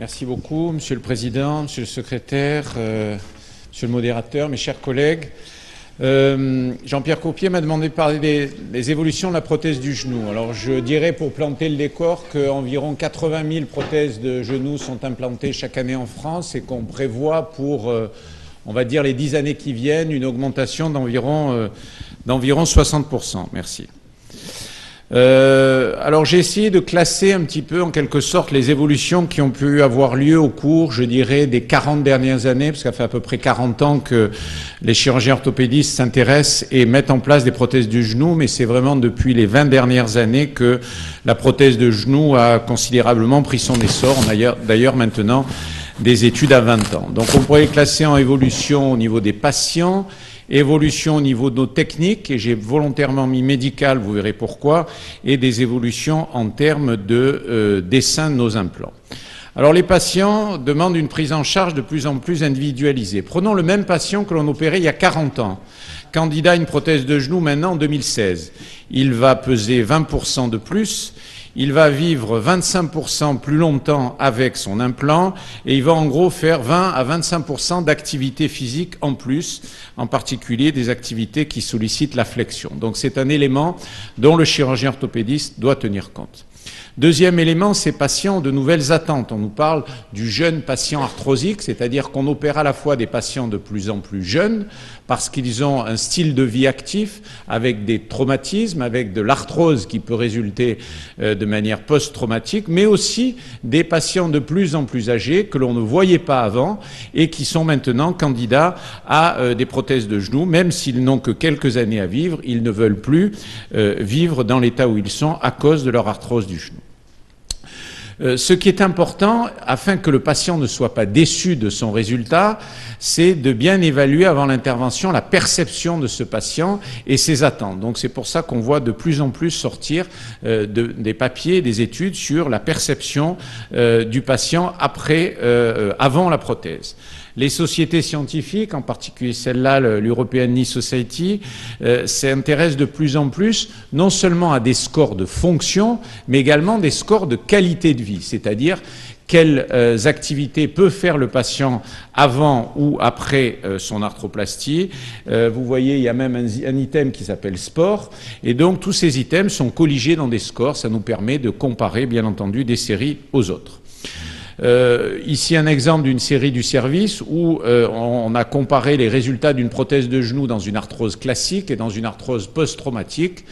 Merci beaucoup, Monsieur le Président, Monsieur le Secrétaire, Monsieur le Modérateur, mes chers collègues. Jean-Pierre Courpier m'a demandé de parler des évolutions de la prothèse du genou. Alors je dirais, pour planter le décor, qu'environ 80 000 prothèses de genoux sont implantées chaque année en France et qu'on prévoit pour, on va dire, les 10 années qui viennent, une augmentation d'environ 60%. Merci. Alors j'ai essayé de classer un petit peu en quelque sorte les évolutions qui ont pu avoir lieu au cours, je dirais, des 40 dernières années, parce que ça fait à peu près 40 ans que les chirurgiens orthopédistes s'intéressent et mettent en place des prothèses du genou, mais c'est vraiment depuis les 20 dernières années que la prothèse de genou a considérablement pris son essor. On a d'ailleurs maintenant des études à 20 ans. Donc on pourrait les classer en évolution au niveau des patients, évolution au niveau de nos techniques, et j'ai volontairement mis médical, vous verrez pourquoi, et des évolutions en termes de dessin de nos implants. Alors les patients demandent une prise en charge de plus en plus individualisée. Prenons le même patient que l'on opérait il y a 40 ans, candidat à une prothèse de genou maintenant en 2016. Il va peser 20% de plus, il va vivre 25% plus longtemps avec son implant et il va en gros faire 20 à 25% d'activité physique en plus, en particulier des activités qui sollicitent la flexion. Donc c'est un élément dont le chirurgien orthopédiste doit tenir compte. Deuxième élément, ces patients ont de nouvelles attentes. On nous parle du jeune patient arthrosique, c'est-à-dire qu'on opère à la fois des patients de plus en plus jeunes, parce qu'ils ont un style de vie actif, avec des traumatismes, avec de l'arthrose qui peut résulter de manière post-traumatique, mais aussi des patients de plus en plus âgés que l'on ne voyait pas avant et qui sont maintenant candidats à des prothèses de genoux, même s'ils n'ont que quelques années à vivre, ils ne veulent plus vivre dans l'état où ils sont à cause de leur arthrose du genou. Ce qui est important, afin que le patient ne soit pas déçu de son résultat, c'est de bien évaluer avant l'intervention la perception de ce patient et ses attentes. Donc c'est pour ça qu'on voit de plus en plus sortir des papiers, des études sur la perception du patient avant la prothèse. Les sociétés scientifiques, en particulier celle-là, l'European Knee Society, s'intéressent de plus en plus non seulement à des scores de fonction, mais également des scores de qualité de vie, c'est-à-dire quelles activités peut faire le patient avant ou après son arthroplastie. Vous voyez, il y a même un item qui s'appelle sport, et donc tous ces items sont colligés dans des scores. Ça nous permet de comparer, bien entendu, des séries aux autres. Ici un exemple d'une série du service où on a comparé les résultats d'une prothèse de genou dans une arthrose classique et dans une arthrose post-traumatique,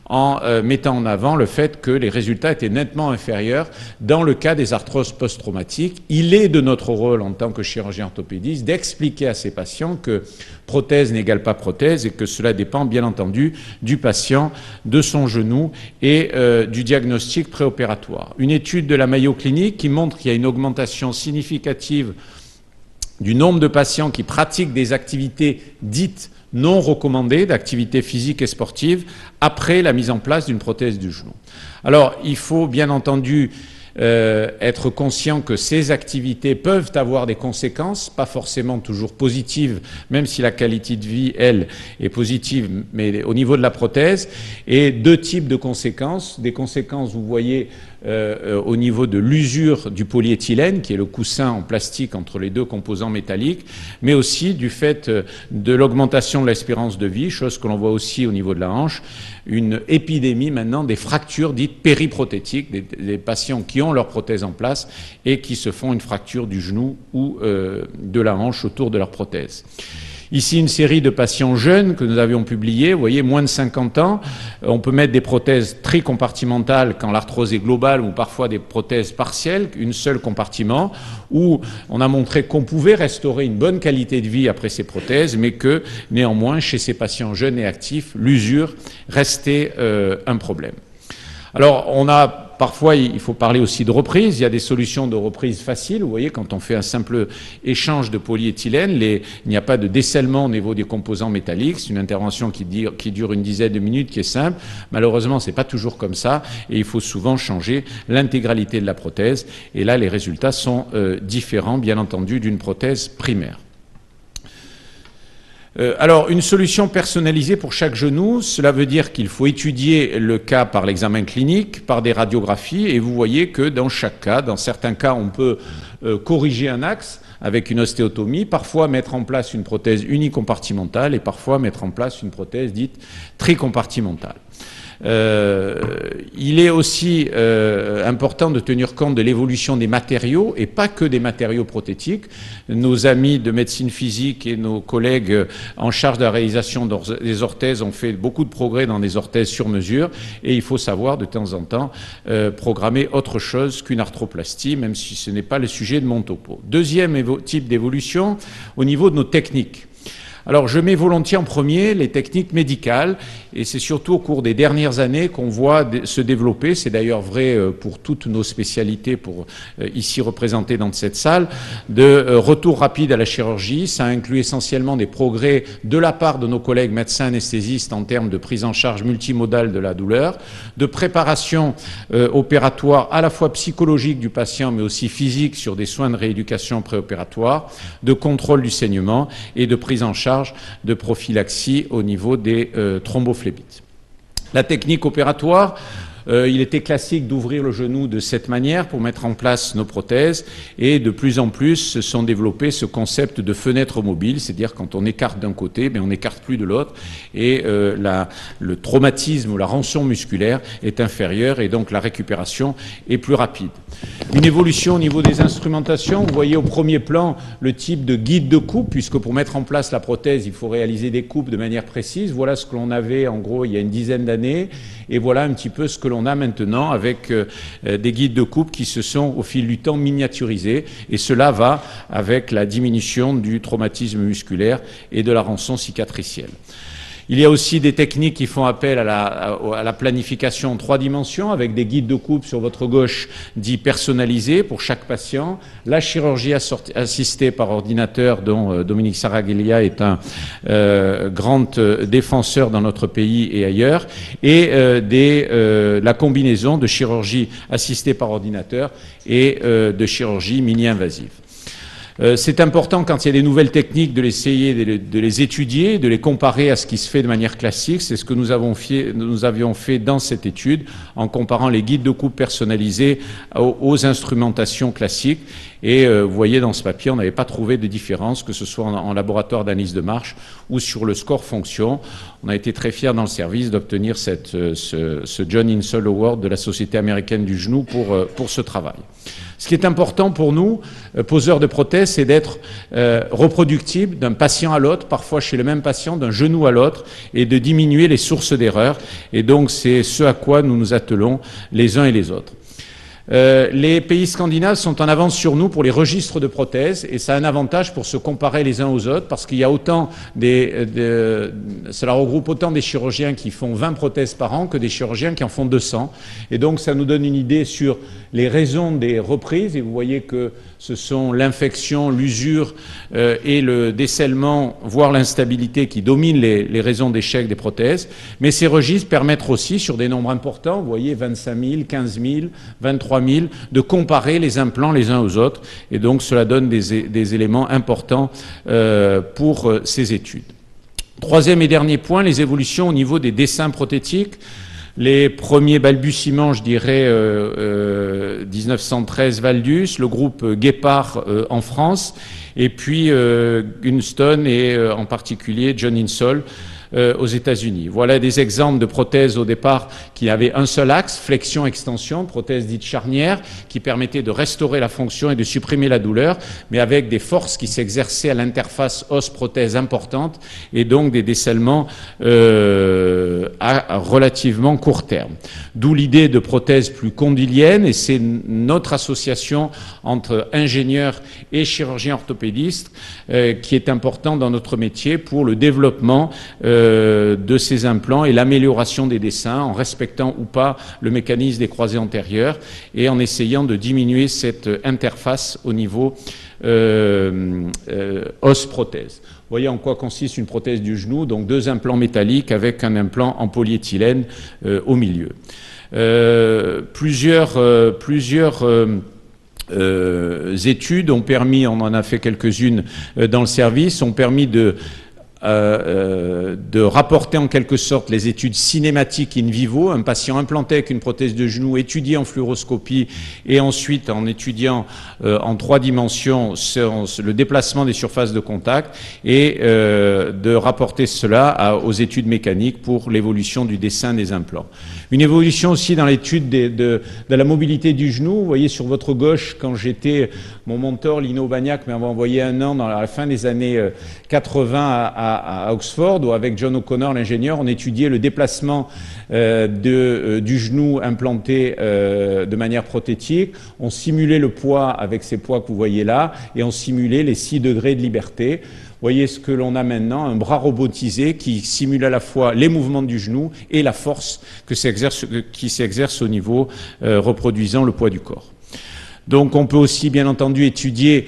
en mettant en avant le fait que les résultats étaient nettement inférieurs dans le cas des arthroses post-traumatiques. Il est de notre rôle en tant que chirurgien orthopédiste d'expliquer à ces patients que prothèse n'égale pas prothèse et que cela dépend bien entendu du patient, de son genou et du diagnostic préopératoire. Une étude de la Mayo Clinic qui montre qu'il y a une augmentation significative du nombre de patients qui pratiquent des activités dites non recommandées, d'activités physiques et sportives, après la mise en place d'une prothèse du genou. Alors, il faut bien entendu être conscient que ces activités peuvent avoir des conséquences, pas forcément toujours positives, même si la qualité de vie, elle, est positive, mais au niveau de la prothèse, et deux types de conséquences. Des conséquences, vous voyez, au niveau de l'usure du polyéthylène, qui est le coussin en plastique entre les deux composants métalliques, mais aussi du fait de l'augmentation de l'espérance de vie, chose que l'on voit aussi au niveau de la hanche, une épidémie maintenant des fractures dites périprothétiques, des patients qui ont leur prothèse en place et qui se font une fracture du genou ou de la hanche autour de leur prothèse. Ici, une série de patients jeunes que nous avions publiés, vous voyez, moins de 50 ans. On peut mettre des prothèses tricompartimentales quand l'arthrose est globale ou parfois des prothèses partielles, une seule compartiment, où on a montré qu'on pouvait restaurer une bonne qualité de vie après ces prothèses, mais que néanmoins, chez ces patients jeunes et actifs, l'usure restait un problème. Alors, parfois, il faut parler aussi de reprise. Il y a des solutions de reprise faciles. Vous voyez, quand on fait un simple échange de polyéthylène, il n'y a pas de décèlement au niveau des composants métalliques. C'est une intervention qui dure une dizaine de minutes, qui est simple. Malheureusement, c'est pas toujours comme ça et il faut souvent changer l'intégralité de la prothèse. Et là, les résultats sont différents, bien entendu, d'une prothèse primaire. Alors, une solution personnalisée pour chaque genou, cela veut dire qu'il faut étudier le cas par l'examen clinique, par des radiographies, et vous voyez que dans chaque cas, dans certains cas, on peut corriger un axe avec une ostéotomie, parfois mettre en place une prothèse unicompartimentale et parfois mettre en place une prothèse dite tricompartimentale. Il est aussi important de tenir compte de l'évolution des matériaux et pas que des matériaux prothétiques. Nos amis de médecine physique et nos collègues en charge de la réalisation des orthèses ont fait beaucoup de progrès dans des orthèses sur mesure et il faut savoir de temps en temps programmer autre chose qu'une arthroplastie, même si ce n'est pas le sujet de mon topo. Deuxième type d'évolution au niveau de nos techniques. Alors, je mets volontiers en premier les techniques médicales, et c'est surtout au cours des dernières années qu'on voit se développer, c'est d'ailleurs vrai pour toutes nos spécialités ici représentées dans cette salle, de retour rapide à la chirurgie. Ça inclut essentiellement des progrès de la part de nos collègues médecins anesthésistes en termes de prise en charge multimodale de la douleur, de préparation opératoire à la fois psychologique du patient, mais aussi physique sur des soins de rééducation préopératoire, de contrôle du saignement et de prise en charge de prophylaxie au niveau des thrombophlébite. La technique opératoire, il était classique d'ouvrir le genou de cette manière pour mettre en place nos prothèses et de plus en plus se sont développés ce concept de fenêtre mobile, c'est-à-dire quand on écarte d'un côté, on n'écarte plus de l'autre et le traumatisme ou la rançon musculaire est inférieure et donc la récupération est plus rapide. Une évolution au niveau des instrumentations, vous voyez au premier plan le type de guide de coupe, puisque pour mettre en place la prothèse, il faut réaliser des coupes de manière précise. Voilà ce que l'on avait en gros il y a une dizaine d'années et voilà un petit peu ce que l'on a maintenant avec des guides de coupe qui se sont au fil du temps miniaturisés et cela va avec la diminution du traumatisme musculaire et de la rançon cicatricielle. Il y a aussi des techniques qui font appel à la planification en 3 dimensions avec des guides de coupe sur votre gauche dits personnalisés pour chaque patient, la chirurgie assistée par ordinateur dont Dominique Saraglia est un grand défenseur dans notre pays et ailleurs, et la combinaison de chirurgie assistée par ordinateur et de chirurgie mini-invasive. C'est important quand il y a des nouvelles techniques de l'essayer, de les étudier, de les comparer à ce qui se fait de manière classique. C'est ce que nous avions fait dans cette étude en comparant les guides de coupe personnalisés aux instrumentations classiques. Et vous voyez dans ce papier, on n'avait pas trouvé de différence, que ce soit en laboratoire d'analyse de marche ou sur le score fonction. On a été très fiers dans le service d'obtenir ce John Insall Award de la Société américaine du genou pour ce travail. Ce qui est important pour nous, poseurs de prothèses, c'est d'être reproductible d'un patient à l'autre, parfois chez le même patient, d'un genou à l'autre, et de diminuer les sources d'erreur. Et donc, c'est ce à quoi nous nous attelons les uns et les autres. Les pays scandinaves sont en avance sur nous pour les registres de prothèses et ça a un avantage pour se comparer les uns aux autres parce qu'il y a cela regroupe autant des chirurgiens qui font 20 prothèses par an que des chirurgiens qui en font 200 et donc ça nous donne une idée sur les raisons des reprises et vous voyez que ce sont l'infection, l'usure et le décèlement, voire l'instabilité qui dominent les raisons d'échec des prothèses. Mais ces registres permettent aussi, sur des nombres importants, vous voyez 25 000, 15 000, 23 000, de comparer les implants les uns aux autres. Et donc cela donne des éléments importants pour ces études. Troisième et dernier point, les évolutions au niveau des dessins prothétiques. Les premiers balbutiements, je dirais, 1913 Valdus, le groupe Guépard en France, et puis Gunstone et en particulier John Insall aux États-Unis. Voilà des exemples de prothèses au départ qui avaient un seul axe, flexion-extension, prothèse dite charnière, qui permettait de restaurer la fonction et de supprimer la douleur, mais avec des forces qui s'exerçaient à l'interface os-prothèse importante et donc des décèlements à relativement court terme. D'où l'idée de prothèses plus condyliennes et c'est notre association entre ingénieurs et chirurgiens orthopédistes qui est important dans notre métier pour le développement de ces implants et l'amélioration des dessins en respectant ou pas le mécanisme des croisés antérieurs et en essayant de diminuer cette interface au niveau os-prothèse. Vous voyez en quoi consiste une prothèse du genou, donc 2 implants métalliques avec un implant en polyéthylène au milieu. Plusieurs études ont permis, on en a fait quelques-unes dans le service, ont permis de de rapporter en quelque sorte les études cinématiques in vivo, un patient implanté avec une prothèse de genou, étudié en fluoroscopie et ensuite en étudiant en 3 dimensions le déplacement des surfaces de contact et de rapporter cela aux études mécaniques pour l'évolution du dessin des implants. Une évolution aussi dans l'étude de la mobilité du genou. Vous voyez sur votre gauche, quand j'étais, mon mentor Lino Bagnac m'avait envoyé un an dans la fin des années 80 à Oxford, où avec John O'Connor, l'ingénieur, on étudiait le déplacement du genou implanté de manière prothétique. On simulait le poids avec ces poids que vous voyez là, et on simulait les 6 degrés de liberté. Vous voyez ce que l'on a maintenant, un bras robotisé qui simule à la fois les mouvements du genou et la force qui s'exerce au niveau reproduisant le poids du corps. Donc on peut aussi bien entendu étudier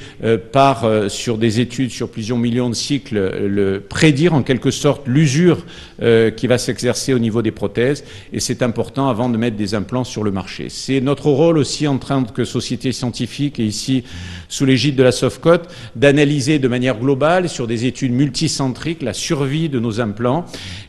sur des études sur plusieurs millions de cycles, prédire en quelque sorte l'usure qui va s'exercer au niveau des prothèses, et c'est important avant de mettre des implants sur le marché. C'est notre rôle aussi en tant que société scientifique, et ici sous l'égide de la Sofcot, d'analyser de manière globale sur des études multicentriques la survie de nos implants,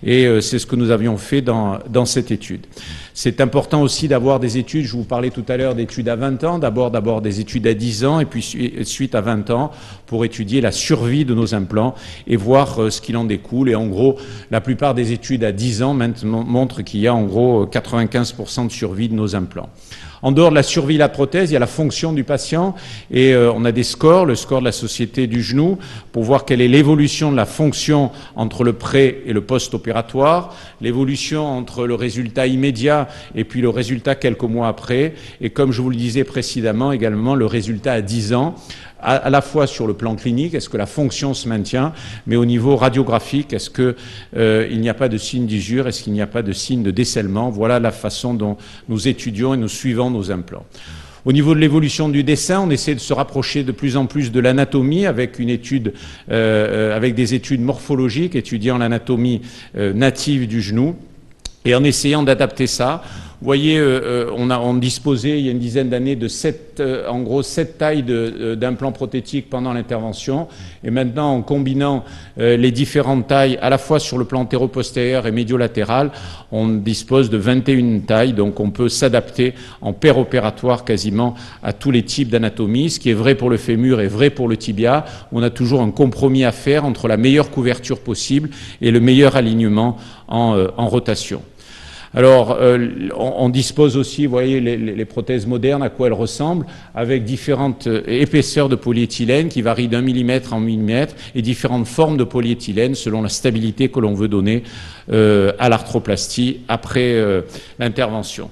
et c'est ce que nous avions fait dans cette étude. C'est important aussi d'avoir des études, je vous parlais tout à l'heure d'études à 20 ans, d'abord des études à 10 ans et puis suite à 20 ans pour étudier la survie de nos implants et voir ce qu'il en découle. Et en gros, la plupart des études à 10 ans maintenant montrent qu'il y a en gros 95% de survie de nos implants. En dehors de la survie de la prothèse, il y a la fonction du patient et on a des scores, le score de la Société du genou, pour voir quelle est l'évolution de la fonction entre le pré- et le post-opératoire, l'évolution entre le résultat immédiat et puis le résultat quelques mois après, et comme je vous le disais précédemment, également le résultat à 10 ans, à la fois sur le plan clinique, est-ce que la fonction se maintient, mais au niveau radiographique, est-ce qu'il n'y a pas de signe d'usure, est-ce qu'il n'y a pas de signe de décèlement. Voilà la façon dont nous étudions et nous suivons nos implants. Au niveau de l'évolution du dessin, on essaie de se rapprocher de plus en plus de l'anatomie avec une étude, avec des études morphologiques étudiant l'anatomie native du genou et en essayant d'adapter ça. Vous voyez, on disposait il y a une dizaine d'années de 7 tailles d'implants prothétiques pendant l'intervention. Et maintenant, en combinant les différentes tailles, à la fois sur le plan antéro-postérieur et médiolatéral, on dispose de 21 tailles. Donc on peut s'adapter en péropératoire quasiment à tous les types d'anatomie. Ce qui est vrai pour le fémur est vrai pour le tibia. On a toujours un compromis à faire entre la meilleure couverture possible et le meilleur alignement en rotation. Alors, on dispose aussi, vous voyez, les prothèses modernes, à quoi elles ressemblent, avec différentes épaisseurs de polyéthylène qui varient d'1 millimètre en millimètre et différentes formes de polyéthylène selon la stabilité que l'on veut donner à l'arthroplastie après l'intervention.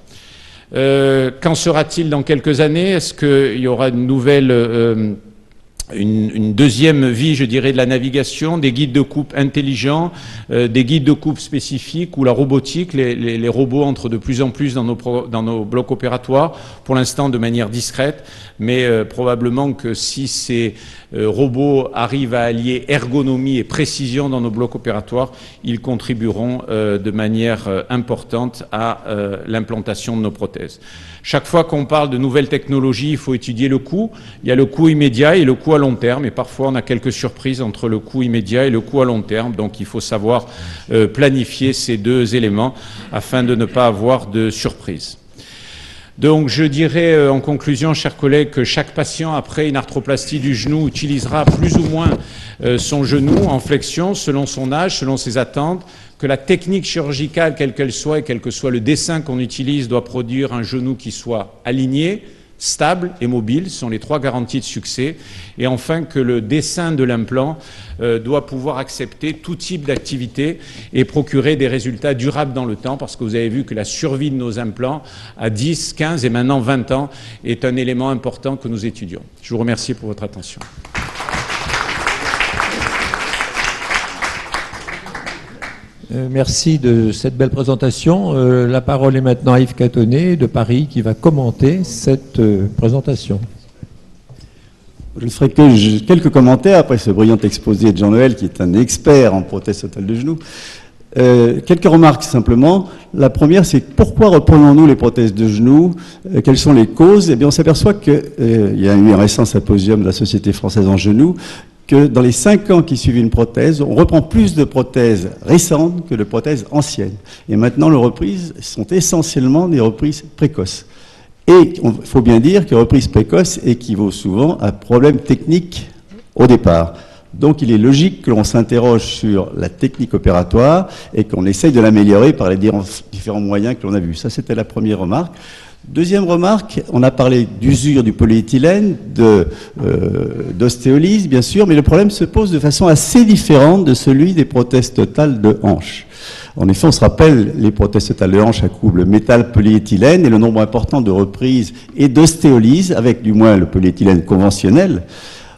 Qu'en sera-t-il dans quelques années? Est-ce qu'il y aura une nouvelle... une deuxième vie, je dirais, de la navigation, des guides de coupe intelligents, des guides de coupe spécifiques ou la robotique. Les robots entrent de plus en plus dans nos blocs opératoires, pour l'instant de manière discrète, mais probablement que si ces robots arrivent à allier ergonomie et précision dans nos blocs opératoires, ils contribueront de manière importante à l'implantation de nos prothèses. Chaque fois qu'on parle de nouvelles technologies, il faut étudier le coût. Il y a le coût immédiat et le coût à long terme, et parfois on a quelques surprises entre le coût immédiat et le coût à long terme, donc il faut savoir planifier ces deux éléments afin de ne pas avoir de surprises. Donc je dirais en conclusion, chers collègues, que chaque patient après une arthroplastie du genou utilisera plus ou moins son genou en flexion selon son âge, selon ses attentes, que la technique chirurgicale, quelle qu'elle soit et quel que soit le dessin qu'on utilise, doit produire un genou qui soit aligné, stable et mobile, ce sont les 3 garanties de succès, et enfin que le dessin de l'implant doit pouvoir accepter tout type d'activité et procurer des résultats durables dans le temps, parce que vous avez vu que la survie de nos implants à 10, 15 et maintenant 20 ans est un élément important que nous étudions. Je vous remercie pour votre attention. Merci de cette belle présentation. La parole est maintenant à Yves Catonnet de Paris qui va commenter cette présentation. Je ne ferai que quelques commentaires après ce brillant exposé de Jean-Noël qui est un expert en prothèse totale de genou. Quelques remarques simplement. La première, c'est pourquoi reprenons-nous les prothèses de genoux? Quelles sont les causes? Eh bien, on s'aperçoit qu'il y a eu un récent symposium de la Société française en genoux que dans les 5 ans qui suivent une prothèse, on reprend plus de prothèses récentes que de prothèses anciennes. Et maintenant, les reprises sont essentiellement des reprises précoces. Et il faut bien dire que reprise précoce équivaut souvent à problème technique au départ. Donc il est logique que l'on s'interroge sur la technique opératoire et qu'on essaye de l'améliorer par les différents moyens que l'on a vus. Ça, c'était la première remarque. Deuxième remarque, on a parlé d'usure du polyéthylène, d'ostéolyse, bien sûr, mais le problème se pose de façon assez différente de celui des prothèses totales de hanche. En effet, on se rappelle les prothèses totales de hanche à couple métal-polyéthylène et le nombre important de reprises et d'ostéolyse, avec du moins le polyéthylène conventionnel.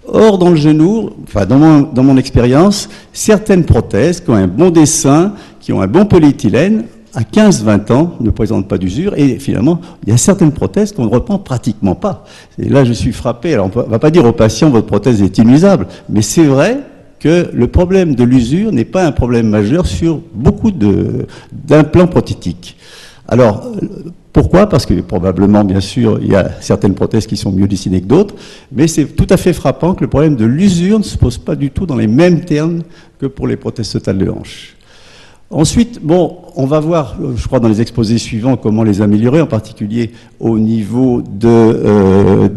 Or, dans le genou, enfin dans mon expérience, certaines prothèses qui ont un bon dessin, qui ont un bon polyéthylène, à 15-20 ans, ne présentent pas d'usure, et finalement, il y a certaines prothèses qu'on ne reprend pratiquement pas. Et là, je suis frappé. Alors, on ne va pas dire au patient, votre prothèse est inusable, mais c'est vrai que le problème de l'usure n'est pas un problème majeur sur beaucoup d'implants prothétiques. Alors, pourquoi? Parce que probablement, bien sûr, il y a certaines prothèses qui sont mieux dessinées que d'autres, mais c'est tout à fait frappant que le problème de l'usure ne se pose pas du tout dans les mêmes termes que pour les prothèses totales de hanche. Ensuite, bon, on va voir, je crois, dans les exposés suivants, comment les améliorer, en particulier au niveau de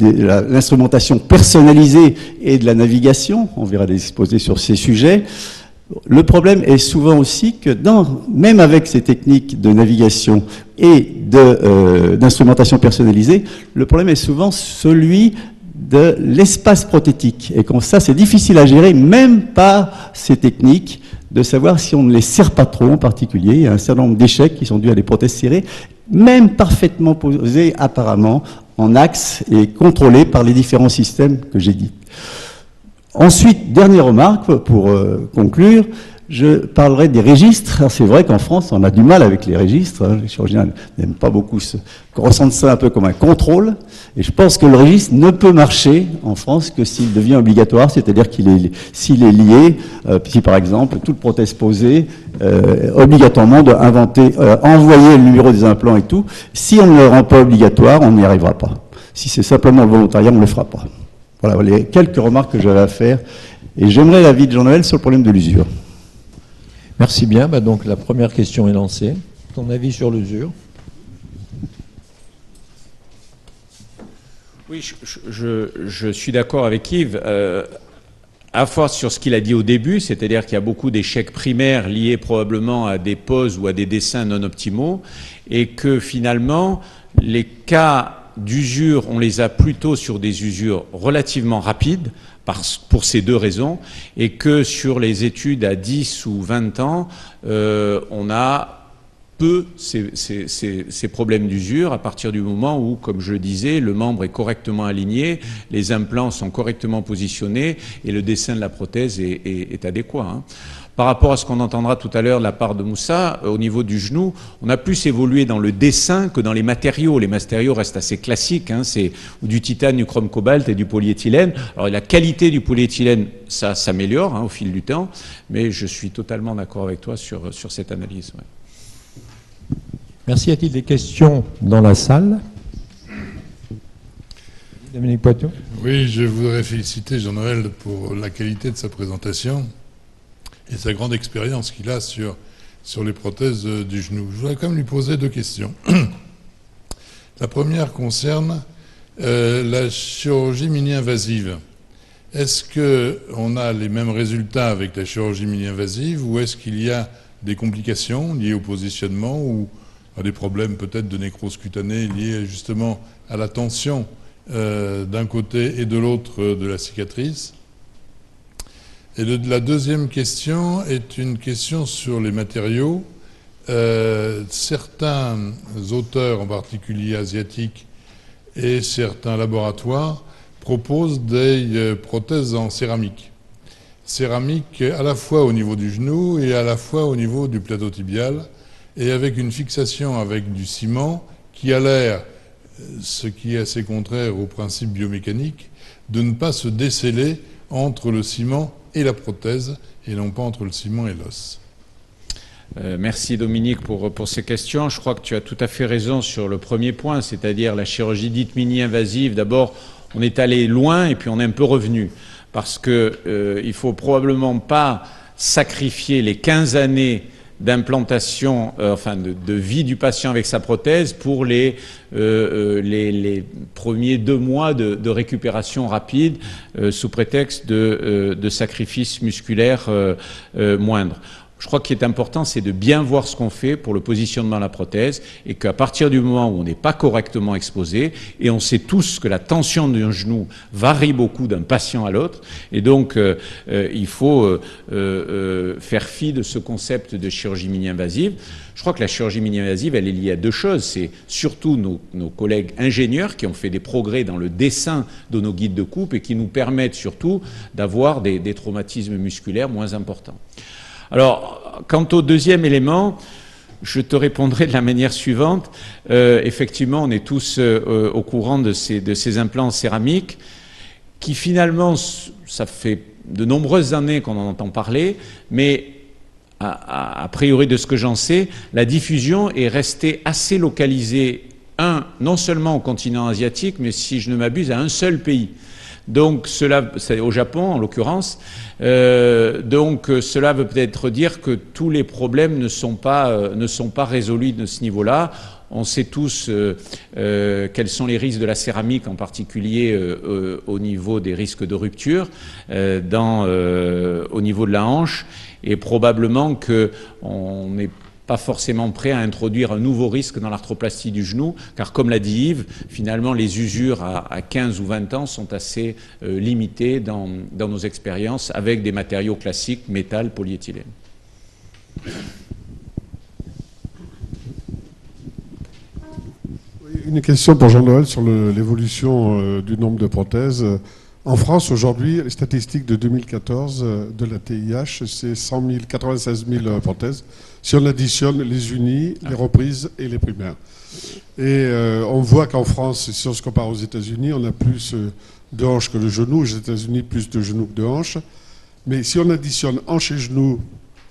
l'instrumentation personnalisée et de la navigation. On verra des exposés sur ces sujets. Le problème est souvent aussi que même avec ces techniques de navigation et d'instrumentation personnalisée, le problème est souvent celui de l'espace prothétique. Et comme ça, c'est difficile à gérer, même par ces techniques, de savoir si on ne les serre pas trop en particulier. Il y a un certain nombre d'échecs qui sont dus à des prothèses serrées, même parfaitement posées apparemment en axe et contrôlées par les différents systèmes que j'ai dit. Ensuite, dernière remarque pour conclure, je parlerai des registres. C'est vrai qu'en France, on a du mal avec les registres. Les chirurgiens n'aiment pas beaucoup ressentent ça un peu comme un contrôle. Et je pense que le registre ne peut marcher en France que s'il devient obligatoire, c'est-à-dire s'il est lié, si par exemple, toute prothèse posée, obligatoirement doit envoyer le numéro des implants et tout. Si on ne le rend pas obligatoire, on n'y arrivera pas. Si c'est simplement volontariat, on ne le fera pas. Voilà les quelques remarques que j'avais à faire. Et j'aimerais l'avis de Jean-Noël sur le problème de l'usure. Merci bien. Donc la première question est lancée. Ton avis sur l'usure? Oui, je suis d'accord avec Yves. À force sur ce qu'il a dit au début, c'est-à-dire qu'il y a beaucoup d'échecs primaires liés probablement à des poses ou à des dessins non optimaux, et que finalement, les cas d'usure, on les a plutôt sur des usures relativement rapides, pour ces deux raisons, et que sur les études à 10 ou 20 ans, on a peu ces problèmes d'usure à partir du moment où, comme je le disais, le membre est correctement aligné, les implants sont correctement positionnés et le dessin de la prothèse est adéquat. Hein. Par rapport à ce qu'on entendra tout à l'heure de la part de Moussa, au niveau du genou, on a plus évolué dans le dessin que dans les matériaux. Les matériaux restent assez classiques, hein, c'est du titane, du chrome cobalt et du polyéthylène. Alors la qualité du polyéthylène, ça s'améliore hein, au fil du temps, mais je suis totalement d'accord avec toi sur cette analyse. Ouais. Merci. Y a-t-il des questions dans la salle? Dominique Poitou. Oui, je voudrais féliciter Jean-Noël pour la qualité de sa présentation et sa grande expérience qu'il a sur les prothèses du genou. Je voudrais quand même lui poser deux questions. La première concerne la chirurgie mini-invasive. Est-ce qu'on a les mêmes résultats avec la chirurgie mini-invasive ou est-ce qu'il y a des complications liées au positionnement ou à des problèmes peut-être de nécrose cutanée liés justement à la tension d'un côté et de l'autre de la cicatrice? Et la deuxième question est une question sur les matériaux. Certains auteurs, en particulier asiatiques, et certains laboratoires proposent des prothèses en céramique. Céramique à la fois au niveau du genou et à la fois au niveau du plateau tibial, et avec une fixation avec du ciment qui a l'air, ce qui est assez contraire au principe biomécanique, de ne pas se déceler entre le ciment et la prothèse, et non pas entre le ciment et l'os. Merci Dominique pour ces questions. Je crois que tu as tout à fait raison sur le premier point, c'est-à-dire la chirurgie dite mini-invasive. D'abord, on est allé loin et puis on est un peu revenu. parce que il faut probablement pas sacrifier les 15 années d'implantation, de vie du patient avec sa prothèse pour les premiers 2 mois de récupération rapide sous prétexte de sacrifice musculaire moindre. Je crois qu'il est important, c'est de bien voir ce qu'on fait pour le positionnement de la prothèse et qu'à partir du moment où on n'est pas correctement exposé, et on sait tous que la tension d'un genou varie beaucoup d'un patient à l'autre, et donc il faut faire fi de ce concept de chirurgie mini-invasive. Je crois que la chirurgie mini-invasive, elle est liée à 2 choses. C'est surtout nos collègues ingénieurs qui ont fait des progrès dans le dessin de nos guides de coupe et qui nous permettent surtout d'avoir des traumatismes musculaires moins importants. Alors, quant au deuxième élément, je te répondrai de la manière suivante. Effectivement, on est tous au courant de ces implants en céramique qui finalement, ça fait de nombreuses années qu'on en entend parler, mais a priori de ce que j'en sais, la diffusion est restée assez localisée, non seulement au continent asiatique, mais si je ne m'abuse, à un seul pays. Donc cela, c'est au Japon en l'occurrence, donc cela veut peut-être dire que tous les problèmes ne sont pas résolus de ce niveau-là. On sait tous quels sont les risques de la céramique, en particulier au niveau des risques de rupture, au niveau de la hanche, et probablement qu'on n'est pas forcément prêt à introduire un nouveau risque dans l'arthroplastie du genou, car comme l'a dit Yves, finalement les usures à 15 ou 20 ans sont assez limitées dans nos expériences avec des matériaux classiques, métal, polyéthylène. Une question pour Jean-Noël sur l'évolution du nombre de prothèses. En France, aujourd'hui, les statistiques de 2014 de la TIH, c'est 96 000 prothèses. Si on additionne les unies, les reprises et les primaires. Et on voit qu'en France, si on se compare aux États-Unis, on a plus de hanches que de genoux. Aux États-Unis, plus de genoux que de hanches. Mais si on additionne hanches et genoux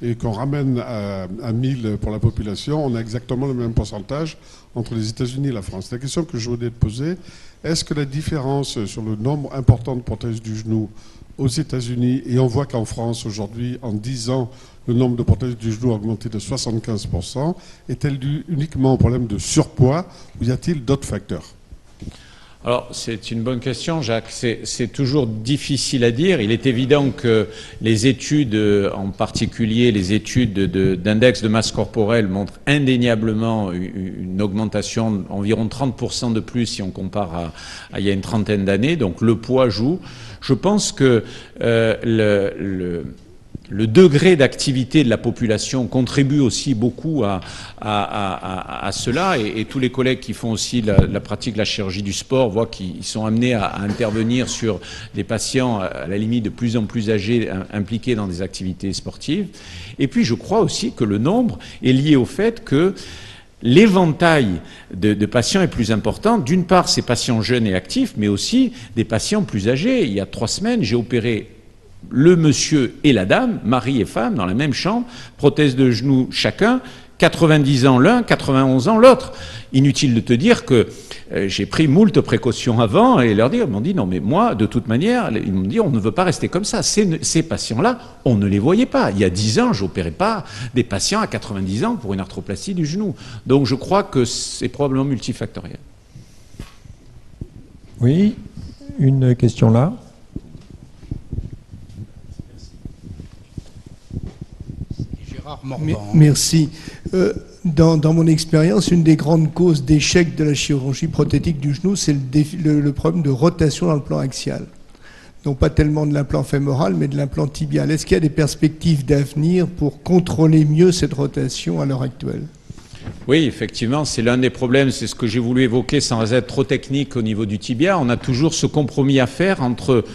et qu'on ramène à 1000 pour la population, on a exactement le même pourcentage entre les États-Unis et la France. La question que je voulais te poser, est-ce que la différence sur le nombre important de prothèses du genou aux États-Unis, et on voit qu'en France aujourd'hui, en 10 ans, le nombre de prothèses du genou a augmenté de 75%, est-elle due uniquement au problème de surpoids ou y a-t-il d'autres facteurs ? Alors, c'est une bonne question, Jacques. C'est toujours difficile à dire. Il est évident que les études, en particulier les études d'index de masse corporelle, montrent indéniablement une augmentation d'environ 30% de plus si on compare à il y a une trentaine d'années. Donc, le poids joue. Je pense que le degré d'activité de la population contribue aussi beaucoup à cela, et tous les collègues qui font aussi la pratique de la chirurgie du sport voient qu'ils sont amenés à intervenir sur des patients à la limite de plus en plus âgés impliqués dans des activités sportives. Et puis je crois aussi que le nombre est lié au fait que l'éventail de patients est plus important. D'une part, ces patients jeunes et actifs, mais aussi des patients plus âgés. Il y a 3 semaines, j'ai opéré le monsieur et la dame, mari et femme, dans la même chambre, prothèse de genou chacun, 90 ans l'un, 91 ans l'autre. Inutile de te dire que j'ai pris moult précautions avant, et ils m'ont dit non mais moi, de toute manière, ils m'ont dit on ne veut pas rester comme ça. Ces patients-là, on ne les voyait pas. Il y a 10 ans, j'opérais pas des patients à 90 ans pour une arthroplastie du genou. Donc je crois que c'est probablement multifactoriel. Oui, une question là. Merci. Dans mon expérience, une des grandes causes d'échec de la chirurgie prothétique du genou, c'est le problème de rotation dans le plan axial. Non pas tellement de l'implant fémoral, mais de l'implant tibial. Est-ce qu'il y a des perspectives d'avenir pour contrôler mieux cette rotation à l'heure actuelle ? Oui, effectivement, c'est l'un des problèmes, c'est ce que j'ai voulu évoquer sans être trop technique au niveau du tibia. On a toujours ce compromis à faire entre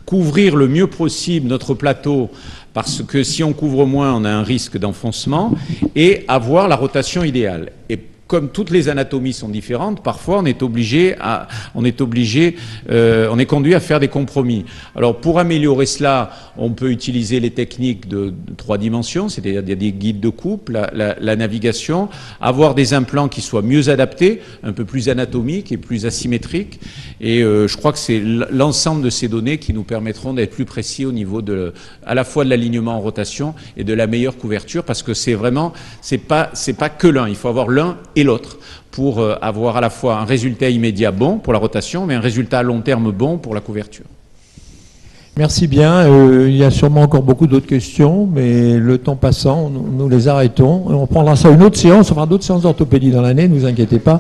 couvrir le mieux possible notre plateau, parce que si on couvre moins, on a un risque d'enfoncement, et avoir la rotation idéale. Et comme toutes les anatomies sont différentes, parfois on est conduit à faire des compromis. Alors pour améliorer cela, on peut utiliser les techniques de 3 dimensions, c'est-à-dire des guides de coupe, la navigation, avoir des implants qui soient mieux adaptés, un peu plus anatomiques et plus asymétriques. Et je crois que c'est l'ensemble de ces données qui nous permettront d'être plus précis au niveau à la fois de l'alignement en rotation et de la meilleure couverture, parce que c'est pas que l'un, il faut avoir l'un et l'autre pour avoir à la fois un résultat immédiat bon pour la rotation, mais un résultat à long terme bon pour la couverture. Merci bien. Il y a sûrement encore beaucoup d'autres questions, mais le temps passant, nous les arrêtons. On prendra ça une autre séance, on fera d'autres séances d'orthopédie dans l'année, ne vous inquiétez pas.